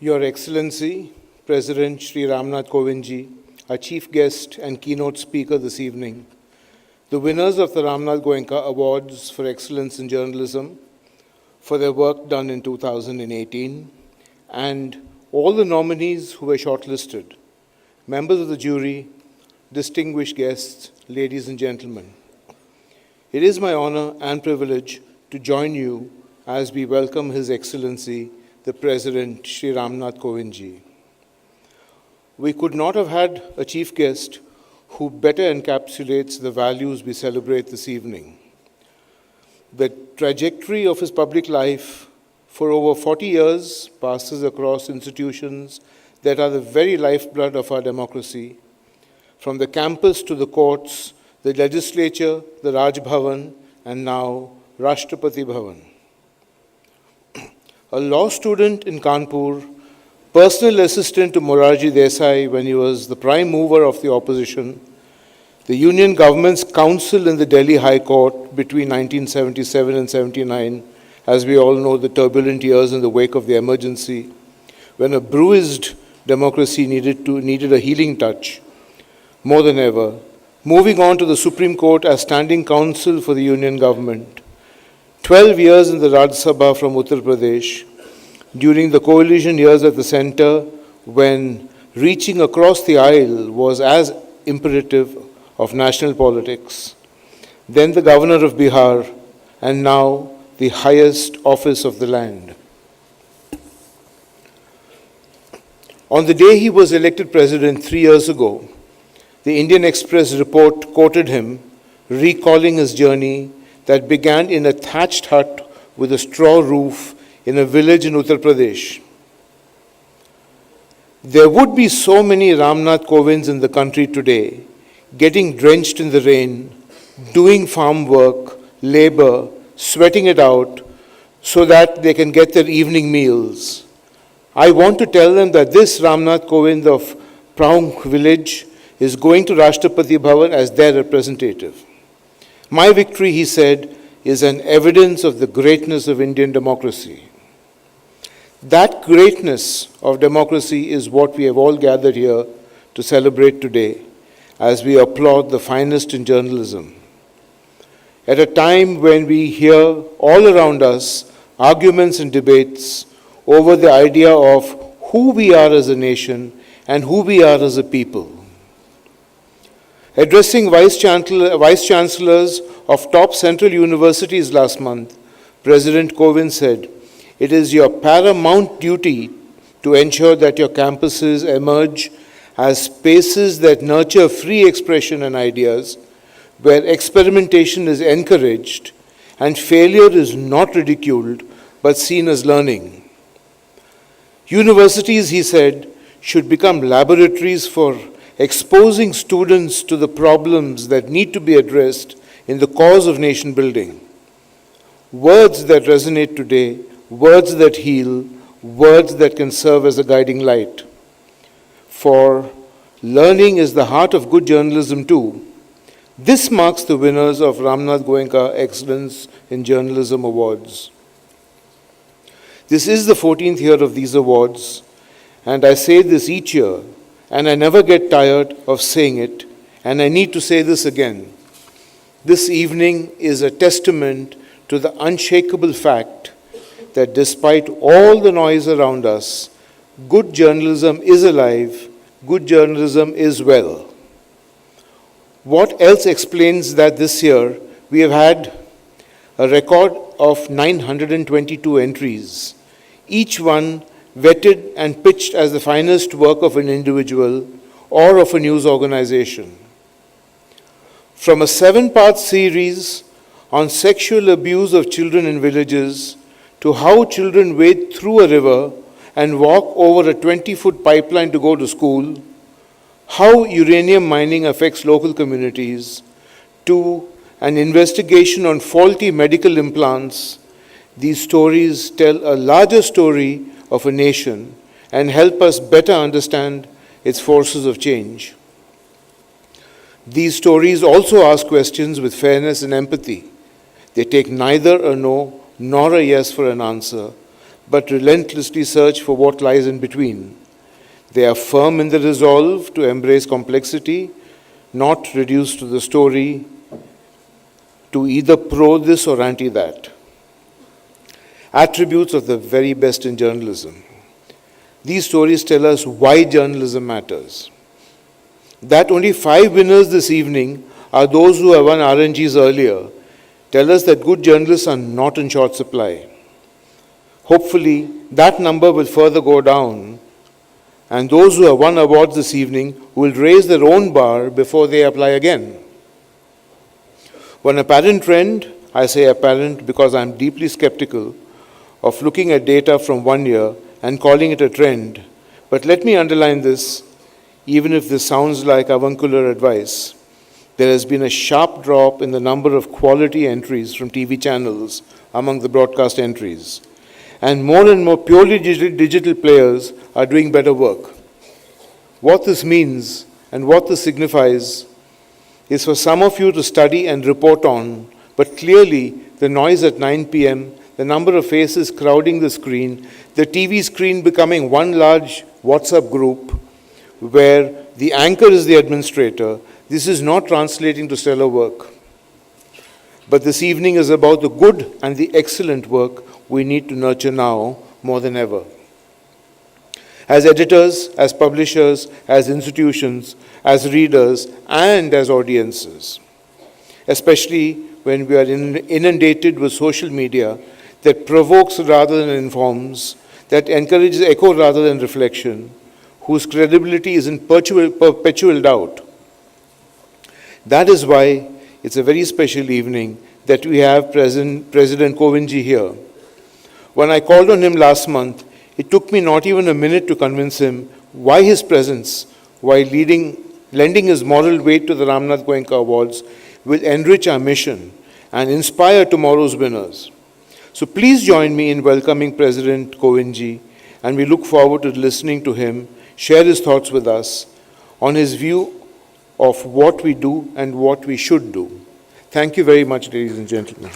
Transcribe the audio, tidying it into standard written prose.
Your Excellency, President Shri Ramnath Goenka, our chief guest and keynote speaker this evening, the winners of the Ramnath Goenka Awards for Excellence in Journalism for their work done in 2018, and all the nominees who were shortlisted, members of the jury, distinguished guests, ladies and gentlemen. It is my honor and privilege to join you as we welcome His Excellency, the President, Shri Ramnath Goenka. We could not have had a chief guest who better encapsulates the values we celebrate this evening. The trajectory of his public life for over 40 years passes across institutions that are the very lifeblood of our democracy, from the campus to the courts, the legislature, the Raj Bhavan, and now Rashtrapati Bhavan. A law student in Kanpur, personal assistant to Morarji Desai when he was the prime mover of the opposition, the Union government's counsel in the Delhi High Court between 1977 and 79, as we all know, the turbulent years in the wake of the emergency, when a bruised democracy needed a healing touch more than ever, moving on to the Supreme Court as standing counsel for the Union government, 12 years in the Rajya Sabha from Uttar Pradesh, during the coalition years at the center, when reaching across the aisle was as imperative of national politics, then the governor of Bihar, and now the highest office of the land. On the day he was elected president 3 years ago, the Indian Express report quoted him, recalling his journey that began in a thatched hut with a straw roof in a village in Uttar Pradesh. There would be so many Ramnath Kovinds in the country today, getting drenched in the rain, doing farm work, labor, sweating it out, so that they can get their evening meals. I want to tell them that this Ramnath Kovind of Praung village is going to Rashtrapati Bhavan as their representative. My victory, he said, is an evidence of the greatness of Indian democracy. That greatness of democracy is what we have all gathered here to celebrate today as we applaud the finest in journalism. At a time when we hear all around us arguments and debates over the idea of who we are as a nation and who we are as a people. Addressing vice chancellors of top central universities last month, President Kovind said, "It is your paramount duty to ensure that your campuses emerge as spaces that nurture free expression and ideas, where experimentation is encouraged and failure is not ridiculed but seen as learning. Universities," he said, "should become laboratories for exposing students to the problems that need to be addressed in the cause of nation building. Words that resonate today, words that heal, words that can serve as a guiding light. For learning is the heart of good journalism too." This marks the winners of Ramnath Goenka Excellence in Journalism Awards. This is the 14th year of these awards, and I say this each year, and I never get tired of saying it, and I need to say this again. This evening is a testament to the unshakable fact that despite all the noise around us, good journalism is alive, good journalism is well. What else explains that this year we have had a record of 922 entries, each one vetted and pitched as the finest work of an individual or of a news organization. From a 7-part series on sexual abuse of children in villages to how children wade through a river and walk over a 20-foot pipeline to go to school, how uranium mining affects local communities, to an investigation on faulty medical implants, these stories tell a larger story of a nation and help us better understand its forces of change. These stories also ask questions with fairness and empathy. They take neither a no nor a yes for an answer, but relentlessly search for what lies in between. They are firm in the resolve to embrace complexity, not reduced to the story, to either pro this or anti that. Attributes of the very best in journalism. These stories tell us why journalism matters. That only 5 winners this evening are those who have won RNGs earlier tell us that good journalists are not in short supply. Hopefully, that number will further go down, and those who have won awards this evening will raise their own bar before they apply again. One apparent trend, I say apparent because I'm deeply skeptical of looking at data from 1 year and calling it a trend, but let me underline this, even if this sounds like avuncular advice. There has been a sharp drop in the number of quality entries from TV channels among the broadcast entries. And more purely digital players are doing better work. What this means and what this signifies is for some of you to study and report on, but clearly the noise at 9 p.m., the number of faces crowding the screen, the TV screen becoming one large WhatsApp group where the anchor is the administrator, this is not translating to stellar work. But this evening is about the good and the excellent work we need to nurture now more than ever. As editors, as publishers, as institutions, as readers, and as audiences, especially when we are inundated with social media that provokes rather than informs, that encourages echo rather than reflection, whose credibility is in perpetual doubt. That is why it's a very special evening that we have President Goenka here. When I called on him last month, it took me not even a minute to convince him why his presence, while lending his moral weight to the Ramnath Goenka Awards, will enrich our mission and inspire tomorrow's winners. So please join me in welcoming President Goenka, and we look forward to listening to him share his thoughts with us on his view of what we do and what we should do. Thank you very much, ladies and gentlemen.